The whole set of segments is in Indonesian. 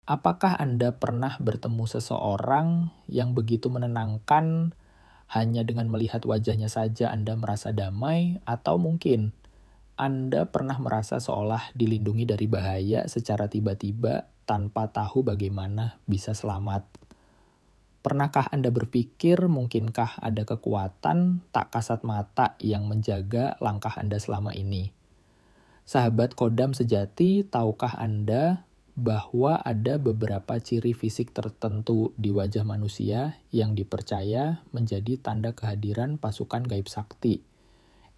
Apakah Anda pernah bertemu seseorang yang begitu menenangkan, hanya dengan melihat wajahnya saja Anda merasa damai, atau mungkin Anda pernah merasa seolah dilindungi dari bahaya secara tiba-tiba tanpa tahu bagaimana bisa selamat? Pernahkah Anda berpikir mungkinkah ada kekuatan tak kasat mata yang menjaga langkah Anda selama ini? Sahabat Kodam sejati, tahukah Anda bahwa ada beberapa ciri fisik tertentu di wajah manusia yang dipercaya menjadi tanda kehadiran pasukan gaib sakti,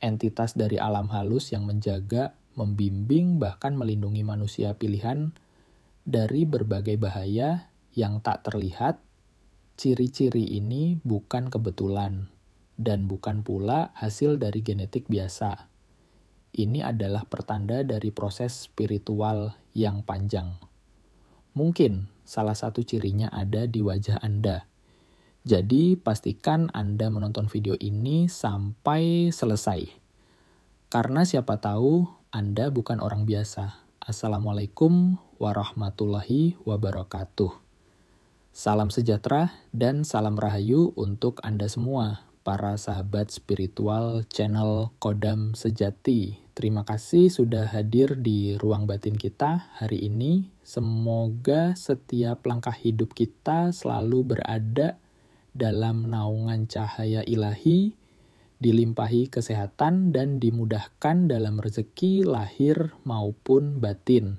entitas dari alam halus yang menjaga, membimbing, bahkan melindungi manusia pilihan dari berbagai bahaya yang tak terlihat. Ciri-ciri ini bukan kebetulan dan bukan pula hasil dari genetik biasa. Ini adalah pertanda dari proses spiritual yang panjang. Mungkin salah satu cirinya ada di wajah Anda. Jadi pastikan Anda menonton video ini sampai selesai. Karena siapa tahu Anda bukan orang biasa. Assalamualaikum warahmatullahi wabarakatuh. Salam sejahtera dan salam rahayu untuk Anda semua, para sahabat spiritual channel Kodam Sejati. Terima kasih sudah hadir di ruang batin kita hari ini. Semoga setiap langkah hidup kita selalu berada dalam naungan cahaya ilahi, dilimpahi kesehatan dan dimudahkan dalam rezeki lahir maupun batin.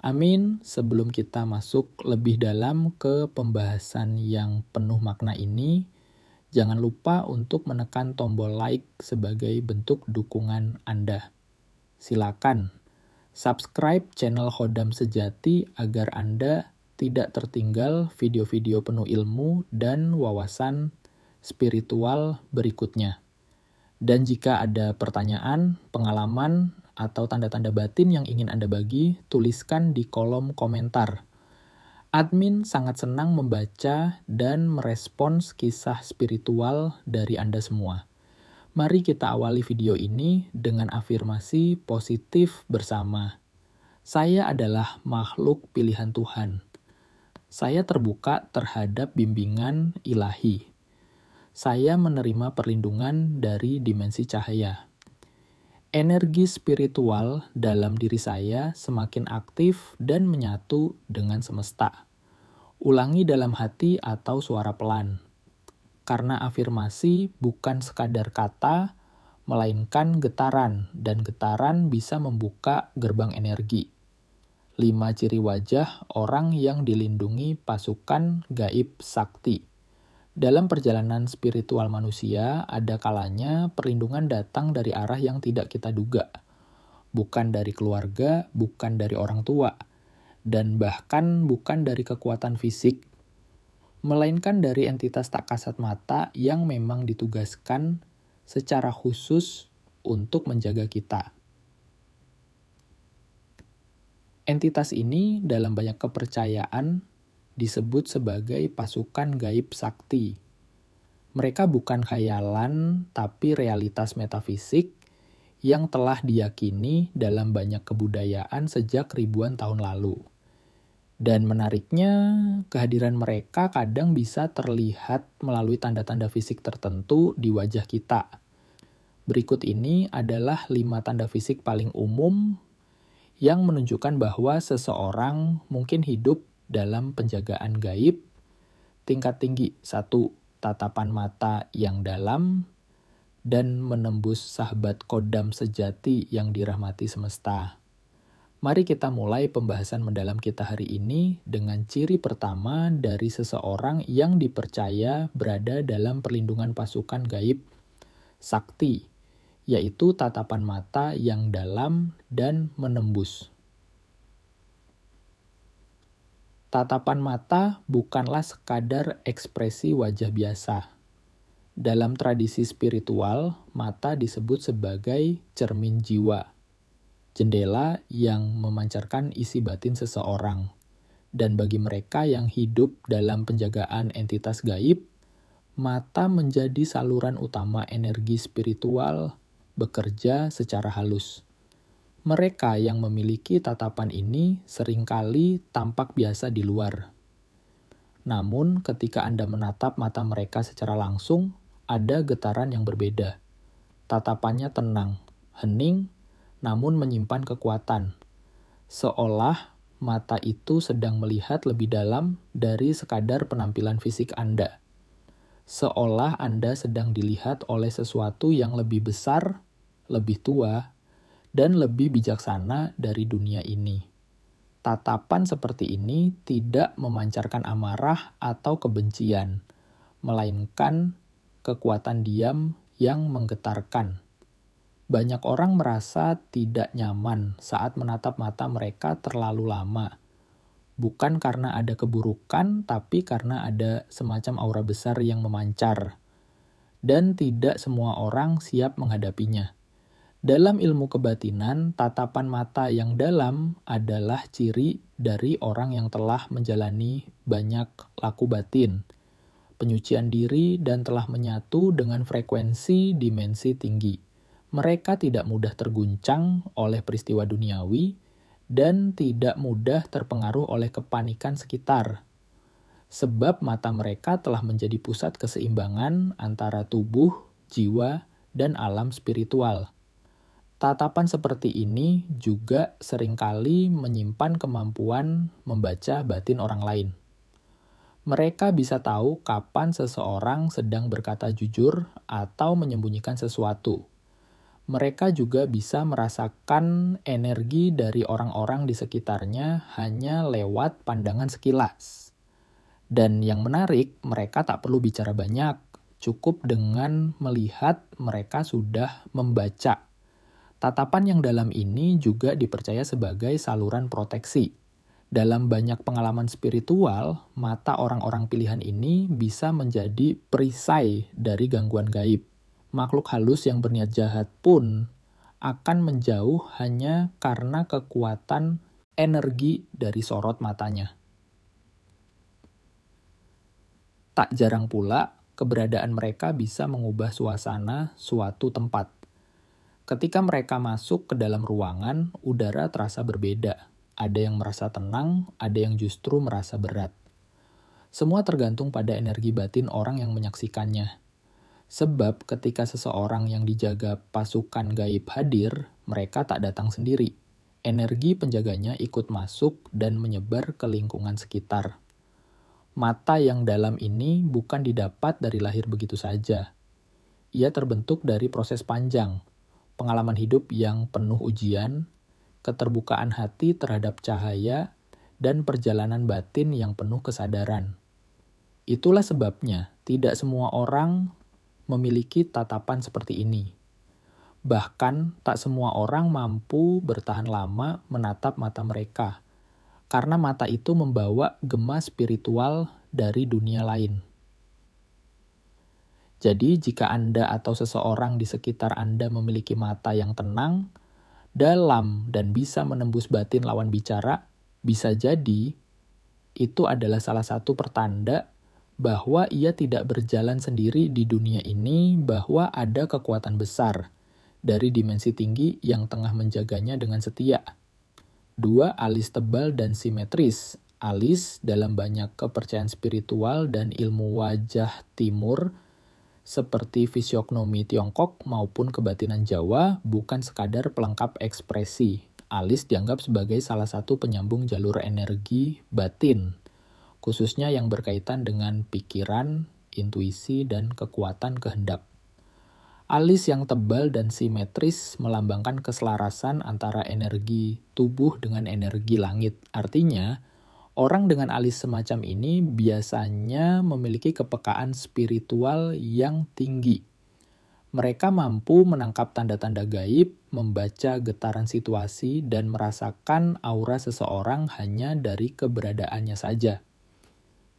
Amin. Sebelum kita masuk lebih dalam ke pembahasan yang penuh makna ini, jangan lupa untuk menekan tombol like sebagai bentuk dukungan Anda. Silakan subscribe channel Kodam Sejati agar Anda tidak tertinggal video-video penuh ilmu dan wawasan spiritual berikutnya. Dan jika ada pertanyaan, pengalaman, atau tanda-tanda batin yang ingin Anda bagi, tuliskan di kolom komentar. Admin sangat senang membaca dan merespons kisah spiritual dari Anda semua. Mari kita awali video ini dengan afirmasi positif bersama. Saya adalah makhluk pilihan Tuhan. Saya terbuka terhadap bimbingan ilahi. Saya menerima perlindungan dari dimensi cahaya. Energi spiritual dalam diri saya semakin aktif dan menyatu dengan semesta. Ulangi dalam hati atau suara pelan. Karena afirmasi bukan sekadar kata, melainkan getaran, dan getaran bisa membuka gerbang energi. 5 ciri wajah orang yang dilindungi pasukan gaib sakti. Dalam perjalanan spiritual manusia, ada kalanya perlindungan datang dari arah yang tidak kita duga. Bukan dari keluarga, bukan dari orang tua, dan bahkan bukan dari kekuatan fisik, melainkan dari entitas tak kasat mata yang memang ditugaskan secara khusus untuk menjaga kita. Entitas ini dalam banyak kepercayaan disebut sebagai pasukan gaib sakti. Mereka bukan khayalan, tapi realitas metafisik yang telah diyakini dalam banyak kebudayaan sejak ribuan tahun lalu. Dan menariknya, kehadiran mereka kadang bisa terlihat melalui tanda-tanda fisik tertentu di wajah kita. Berikut ini adalah 5 tanda fisik paling umum yang menunjukkan bahwa seseorang mungkin hidup dalam penjagaan gaib. Tingkat tinggi 1, tatapan mata yang dalam dan menembus sahabat Kodam sejati yang dirahmati semesta. Mari kita mulai pembahasan mendalam kita hari ini dengan ciri pertama dari seseorang yang dipercaya berada dalam perlindungan pasukan gaib sakti, yaitu tatapan mata yang dalam dan menembus. Tatapan mata bukanlah sekadar ekspresi wajah biasa. Dalam tradisi spiritual, mata disebut sebagai cermin jiwa, jendela yang memancarkan isi batin seseorang. Dan bagi mereka yang hidup dalam penjagaan entitas gaib, mata menjadi saluran utama energi spiritual bekerja secara halus. Mereka yang memiliki tatapan ini seringkali tampak biasa di luar. Namun, ketika Anda menatap mata mereka secara langsung, ada getaran yang berbeda. Tatapannya tenang, hening, namun menyimpan kekuatan. Seolah mata itu sedang melihat lebih dalam dari sekadar penampilan fisik Anda. Seolah Anda sedang dilihat oleh sesuatu yang lebih besar, lebih tua, dan lebih bijaksana dari dunia ini. Tatapan seperti ini tidak memancarkan amarah atau kebencian, melainkan kekuatan diam yang menggetarkan. Banyak orang merasa tidak nyaman saat menatap mata mereka terlalu lama. Bukan karena ada keburukan, tapi karena ada semacam aura besar yang memancar. Dan tidak semua orang siap menghadapinya. Dalam ilmu kebatinan, tatapan mata yang dalam adalah ciri dari orang yang telah menjalani banyak laku batin, penyucian diri, dan telah menyatu dengan frekuensi dimensi tinggi. Mereka tidak mudah terguncang oleh peristiwa duniawi dan tidak mudah terpengaruh oleh kepanikan sekitar. Sebab mata mereka telah menjadi pusat keseimbangan antara tubuh, jiwa, dan alam spiritual. Tatapan seperti ini juga seringkali menyimpan kemampuan membaca batin orang lain. Mereka bisa tahu kapan seseorang sedang berkata jujur atau menyembunyikan sesuatu. Mereka juga bisa merasakan energi dari orang-orang di sekitarnya hanya lewat pandangan sekilas. Dan yang menarik, mereka tak perlu bicara banyak, cukup dengan melihat mereka sudah membaca. Tatapan yang dalam ini juga dipercaya sebagai saluran proteksi. Dalam banyak pengalaman spiritual, mata orang-orang pilihan ini bisa menjadi perisai dari gangguan gaib. Makhluk halus yang berniat jahat pun akan menjauh hanya karena kekuatan energi dari sorot matanya. Tak jarang pula, keberadaan mereka bisa mengubah suasana suatu tempat. Ketika mereka masuk ke dalam ruangan, udara terasa berbeda. Ada yang merasa tenang, ada yang justru merasa berat. Semua tergantung pada energi batin orang yang menyaksikannya. Sebab ketika seseorang yang dijaga pasukan gaib hadir, mereka tak datang sendiri. Energi penjaganya ikut masuk dan menyebar ke lingkungan sekitar. Mata yang dalam ini bukan didapat dari lahir begitu saja. Ia terbentuk dari proses panjang, pengalaman hidup yang penuh ujian, keterbukaan hati terhadap cahaya, dan perjalanan batin yang penuh kesadaran. Itulah sebabnya tidak semua orang memiliki tatapan seperti ini. Bahkan tak semua orang mampu bertahan lama menatap mata mereka, karena mata itu membawa gema spiritual dari dunia lain. Jadi, jika Anda atau seseorang di sekitar Anda memiliki mata yang tenang, dalam, dan bisa menembus batin lawan bicara, bisa jadi itu adalah salah satu pertanda bahwa ia tidak berjalan sendiri di dunia ini, bahwa ada kekuatan besar dari dimensi tinggi yang tengah menjaganya dengan setia. 2. Alis tebal dan simetris. Alis dalam banyak kepercayaan spiritual dan ilmu wajah timur, seperti fisiognomi Tiongkok maupun kebatinan Jawa, bukan sekadar pelengkap ekspresi. Alis dianggap sebagai salah satu penyambung jalur energi batin, khususnya yang berkaitan dengan pikiran, intuisi, dan kekuatan kehendak. Alis yang tebal dan simetris melambangkan keselarasan antara energi tubuh dengan energi langit. Artinya, orang dengan alis semacam ini biasanya memiliki kepekaan spiritual yang tinggi. Mereka mampu menangkap tanda-tanda gaib, membaca getaran situasi, dan merasakan aura seseorang hanya dari keberadaannya saja.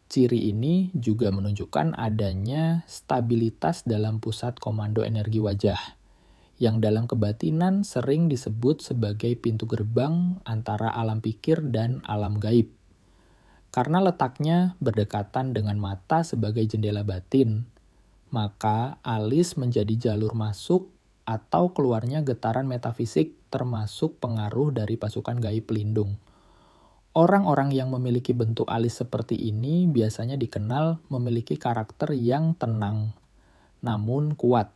Ciri ini juga menunjukkan adanya stabilitas dalam pusat komando energi wajah, yang dalam kebatinan sering disebut sebagai pintu gerbang antara alam pikir dan alam gaib. Karena letaknya berdekatan dengan mata sebagai jendela batin, maka alis menjadi jalur masuk atau keluarnya getaran metafisik termasuk pengaruh dari pasukan gaib pelindung. Orang-orang yang memiliki bentuk alis seperti ini biasanya dikenal memiliki karakter yang tenang, namun kuat.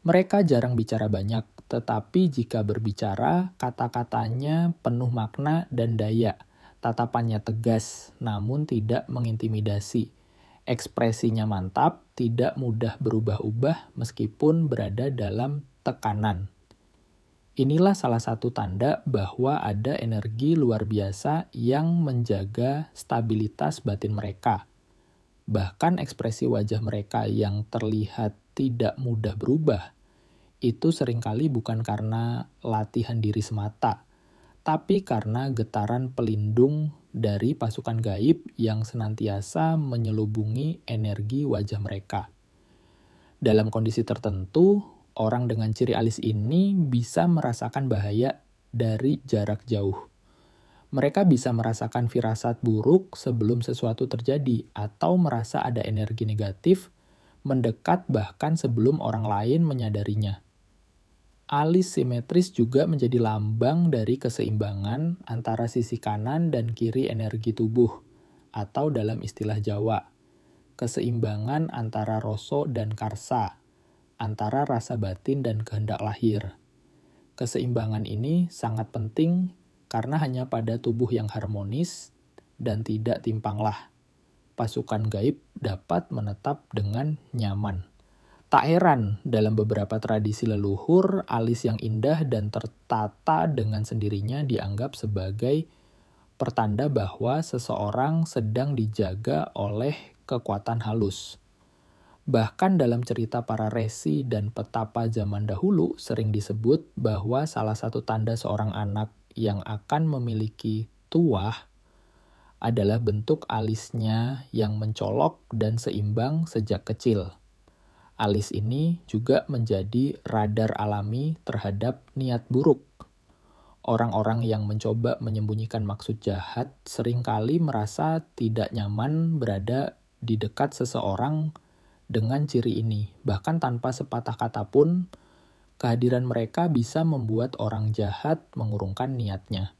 Mereka jarang bicara banyak, tetapi jika berbicara, kata-katanya penuh makna dan daya. Tatapannya tegas, namun tidak mengintimidasi. Ekspresinya mantap, tidak mudah berubah-ubah meskipun berada dalam tekanan. Inilah salah satu tanda bahwa ada energi luar biasa yang menjaga stabilitas batin mereka. Bahkan ekspresi wajah mereka yang terlihat tidak mudah berubah, itu seringkali bukan karena latihan diri semata, tapi karena getaran pelindung dari pasukan gaib yang senantiasa menyelubungi energi wajah mereka. Dalam kondisi tertentu, orang dengan ciri alis ini bisa merasakan bahaya dari jarak jauh. Mereka bisa merasakan firasat buruk sebelum sesuatu terjadi atau merasa ada energi negatif mendekat bahkan sebelum orang lain menyadarinya. Alis simetris juga menjadi lambang dari keseimbangan antara sisi kanan dan kiri energi tubuh, atau dalam istilah Jawa, keseimbangan antara rasa dan karsa, antara rasa batin dan kehendak lahir. Keseimbangan ini sangat penting karena hanya pada tubuh yang harmonis dan tidak timpanglah, pasukan gaib dapat menetap dengan nyaman. Tak heran, dalam beberapa tradisi leluhur, alis yang indah dan tertata dengan sendirinya dianggap sebagai pertanda bahwa seseorang sedang dijaga oleh kekuatan halus. Bahkan dalam cerita para resi dan petapa zaman dahulu sering disebut bahwa salah satu tanda seorang anak yang akan memiliki tuah adalah bentuk alisnya yang mencolok dan seimbang sejak kecil. Alis ini juga menjadi radar alami terhadap niat buruk. Orang-orang yang mencoba menyembunyikan maksud jahat seringkali merasa tidak nyaman berada di dekat seseorang dengan ciri ini. Bahkan tanpa sepatah kata pun, kehadiran mereka bisa membuat orang jahat mengurungkan niatnya.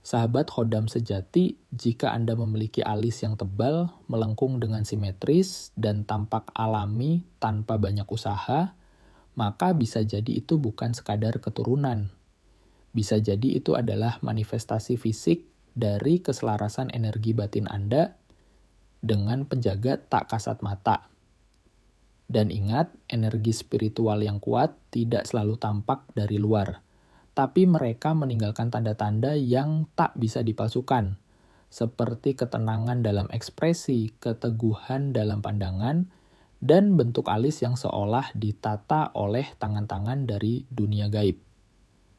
Sahabat khodam sejati, jika Anda memiliki alis yang tebal, melengkung dengan simetris, dan tampak alami tanpa banyak usaha, maka bisa jadi itu bukan sekadar keturunan. Bisa jadi itu adalah manifestasi fisik dari keselarasan energi batin Anda dengan penjaga tak kasat mata. Dan ingat, energi spiritual yang kuat tidak selalu tampak dari luar, tapi mereka meninggalkan tanda-tanda yang tak bisa dipalsukan, seperti ketenangan dalam ekspresi, keteguhan dalam pandangan, dan bentuk alis yang seolah ditata oleh tangan-tangan dari dunia gaib.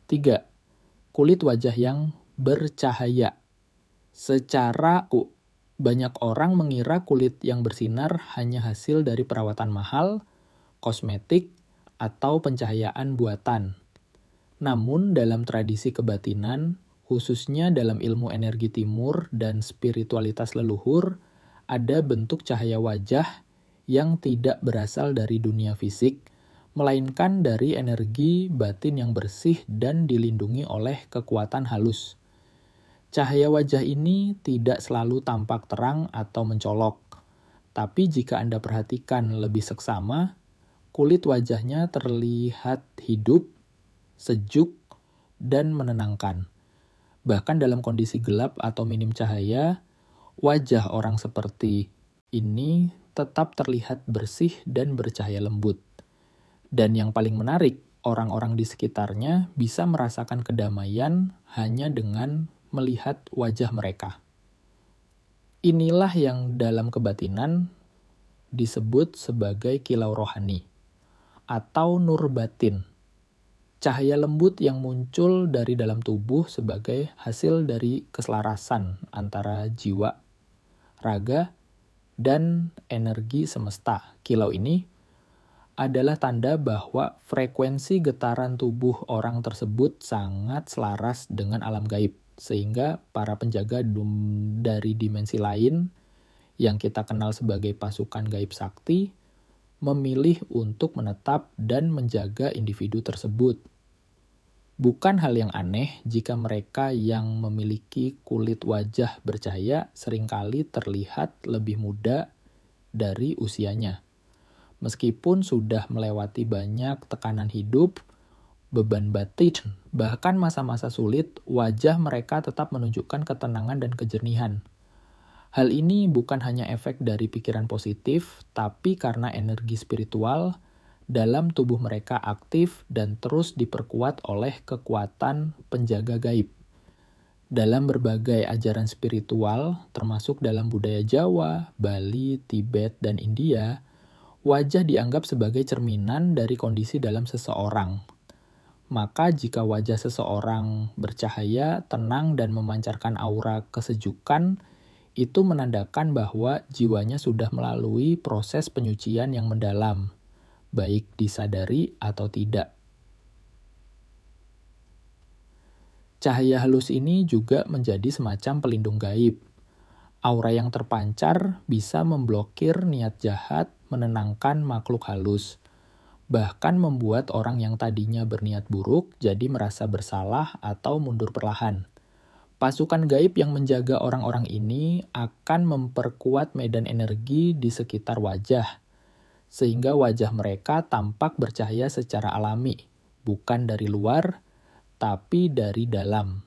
3. Kulit wajah yang bercahaya. Secara banyak orang mengira kulit yang bersinar hanya hasil dari perawatan mahal, kosmetik, atau pencahayaan buatan. Namun dalam tradisi kebatinan, khususnya dalam ilmu energi timur dan spiritualitas leluhur, ada bentuk cahaya wajah yang tidak berasal dari dunia fisik, melainkan dari energi batin yang bersih dan dilindungi oleh kekuatan halus. Cahaya wajah ini tidak selalu tampak terang atau mencolok, tapi jika Anda perhatikan lebih seksama, kulit wajahnya terlihat hidup, sejuk, dan menenangkan. Bahkan dalam kondisi gelap atau minim cahaya, wajah orang seperti ini tetap terlihat bersih dan bercahaya lembut. Dan yang paling menarik, orang-orang di sekitarnya bisa merasakan kedamaian hanya dengan melihat wajah mereka. Inilah yang dalam kebatinan disebut sebagai kilau rohani atau nur batin. Cahaya lembut yang muncul dari dalam tubuh sebagai hasil dari keselarasan antara jiwa, raga, dan energi semesta. Kilau ini adalah tanda bahwa frekuensi getaran tubuh orang tersebut sangat selaras dengan alam gaib. Sehingga para penjaga dari dimensi lain yang kita kenal sebagai pasukan gaib sakti memilih untuk menetap dan menjaga individu tersebut. Bukan hal yang aneh jika mereka yang memiliki kulit wajah bercahaya seringkali terlihat lebih muda dari usianya. Meskipun sudah melewati banyak tekanan hidup, beban batin, bahkan masa-masa sulit, wajah mereka tetap menunjukkan ketenangan dan kejernihan. Hal ini bukan hanya efek dari pikiran positif, tapi karena energi spiritual dalam tubuh mereka aktif dan terus diperkuat oleh kekuatan penjaga gaib. Dalam berbagai ajaran spiritual, termasuk dalam budaya Jawa, Bali, Tibet, dan India, wajah dianggap sebagai cerminan dari kondisi dalam seseorang. Maka jika wajah seseorang bercahaya, tenang, dan memancarkan aura kesejukan, itu menandakan bahwa jiwanya sudah melalui proses penyucian yang mendalam, baik disadari atau tidak. Cahaya halus ini juga menjadi semacam pelindung gaib. Aura yang terpancar bisa memblokir niat jahat, menenangkan makhluk halus, bahkan membuat orang yang tadinya berniat buruk jadi merasa bersalah atau mundur perlahan. Pasukan gaib yang menjaga orang-orang ini akan memperkuat medan energi di sekitar wajah, sehingga wajah mereka tampak bercahaya secara alami, bukan dari luar, tapi dari dalam.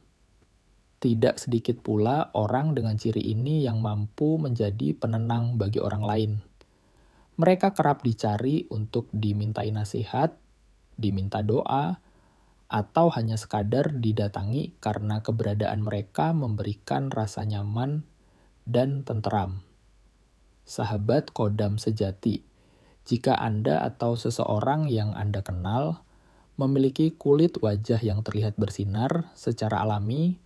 Tidak sedikit pula orang dengan ciri ini yang mampu menjadi penenang bagi orang lain. Mereka kerap dicari untuk dimintai nasihat, diminta doa, atau hanya sekadar didatangi karena keberadaan mereka memberikan rasa nyaman dan tenteram. Sahabat kodam sejati, jika Anda atau seseorang yang Anda kenal memiliki kulit wajah yang terlihat bersinar secara alami,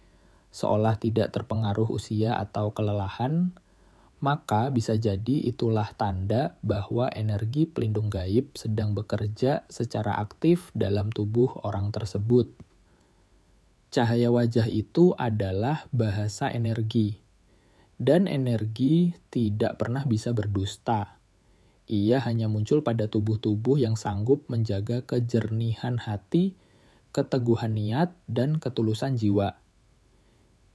seolah tidak terpengaruh usia atau kelelahan, maka bisa jadi itulah tanda bahwa energi pelindung gaib sedang bekerja secara aktif dalam tubuh orang tersebut. Cahaya wajah itu adalah bahasa energi, dan energi tidak pernah bisa berdusta. Ia hanya muncul pada tubuh-tubuh yang sanggup menjaga kejernihan hati, keteguhan niat, dan ketulusan jiwa.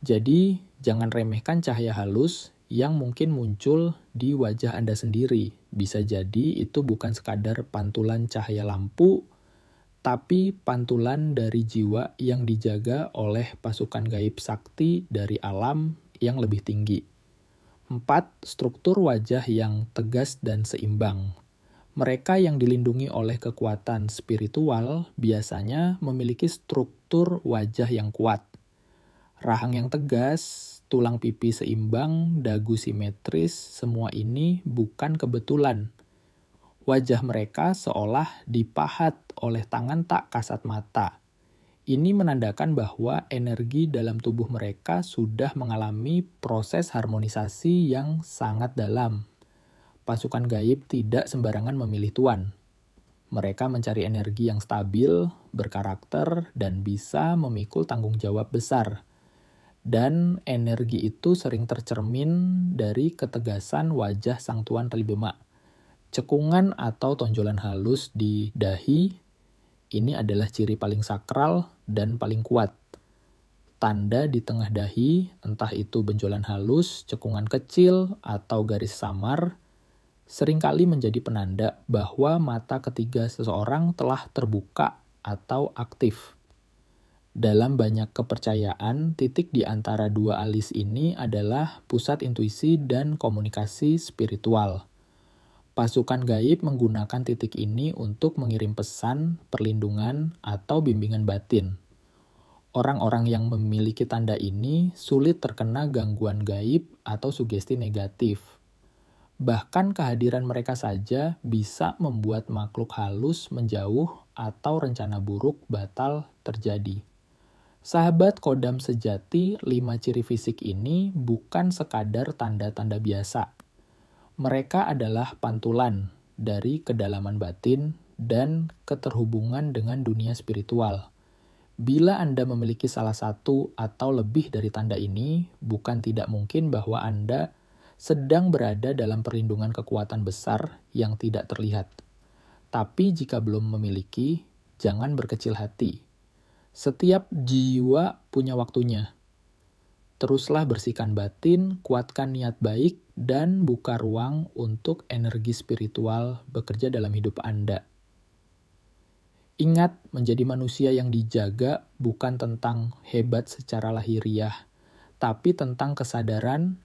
Jadi, jangan remehkan cahaya halus yang mungkin muncul di wajah Anda sendiri. Bisa jadi itu bukan sekadar pantulan cahaya lampu, tapi pantulan dari jiwa yang dijaga oleh pasukan gaib sakti dari alam yang lebih tinggi. 4. Struktur wajah yang tegas dan seimbang. Mereka yang dilindungi oleh kekuatan spiritual biasanya memiliki struktur wajah yang kuat. Rahang yang tegas, tulang pipi seimbang, dagu simetris, semua ini bukan kebetulan. Wajah mereka seolah dipahat oleh tangan tak kasat mata. Ini menandakan bahwa energi dalam tubuh mereka sudah mengalami proses harmonisasi yang sangat dalam. Pasukan gaib tidak sembarangan memilih tuan. Mereka mencari energi yang stabil, berkarakter, dan bisa memikul tanggung jawab besar. Dan energi itu sering tercermin dari ketegasan wajah sang tuan Telibema. Cekungan atau tonjolan halus di dahi, ini adalah ciri paling sakral dan paling kuat. Tanda di tengah dahi, entah itu benjolan halus, cekungan kecil, atau garis samar, seringkali menjadi penanda bahwa mata ketiga seseorang telah terbuka atau aktif. Dalam banyak kepercayaan, titik di antara dua alis ini adalah pusat intuisi dan komunikasi spiritual. Pasukan gaib menggunakan titik ini untuk mengirim pesan, perlindungan, atau bimbingan batin. Orang-orang yang memiliki tanda ini sulit terkena gangguan gaib atau sugesti negatif. Bahkan kehadiran mereka saja bisa membuat makhluk halus menjauh atau rencana buruk batal terjadi. Sahabat kodam sejati, 5 ciri fisik ini bukan sekadar tanda-tanda biasa. Mereka adalah pantulan dari kedalaman batin dan keterhubungan dengan dunia spiritual. Bila Anda memiliki salah satu atau lebih dari tanda ini, bukan tidak mungkin bahwa Anda sedang berada dalam perlindungan kekuatan besar yang tidak terlihat. Tapi jika belum memiliki, jangan berkecil hati. Setiap jiwa punya waktunya. Teruslah bersihkan batin, kuatkan niat baik, dan buka ruang untuk energi spiritual bekerja dalam hidup Anda. Ingat, menjadi manusia yang dijaga bukan tentang hebat secara lahiriah, tapi tentang kesadaran,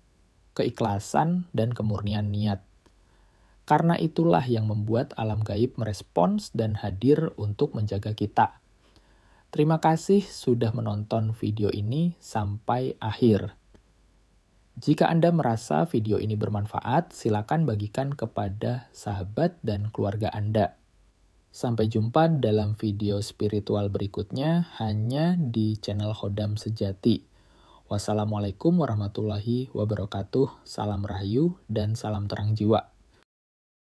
keikhlasan, dan kemurnian niat. Karena itulah yang membuat alam gaib merespons dan hadir untuk menjaga kita. Terima kasih sudah menonton video ini sampai akhir. Jika Anda merasa video ini bermanfaat, silakan bagikan kepada sahabat dan keluarga Anda. Sampai jumpa dalam video spiritual berikutnya hanya di channel Khodam Sejati. Wassalamualaikum warahmatullahi wabarakatuh. Salam rahayu dan salam terang jiwa.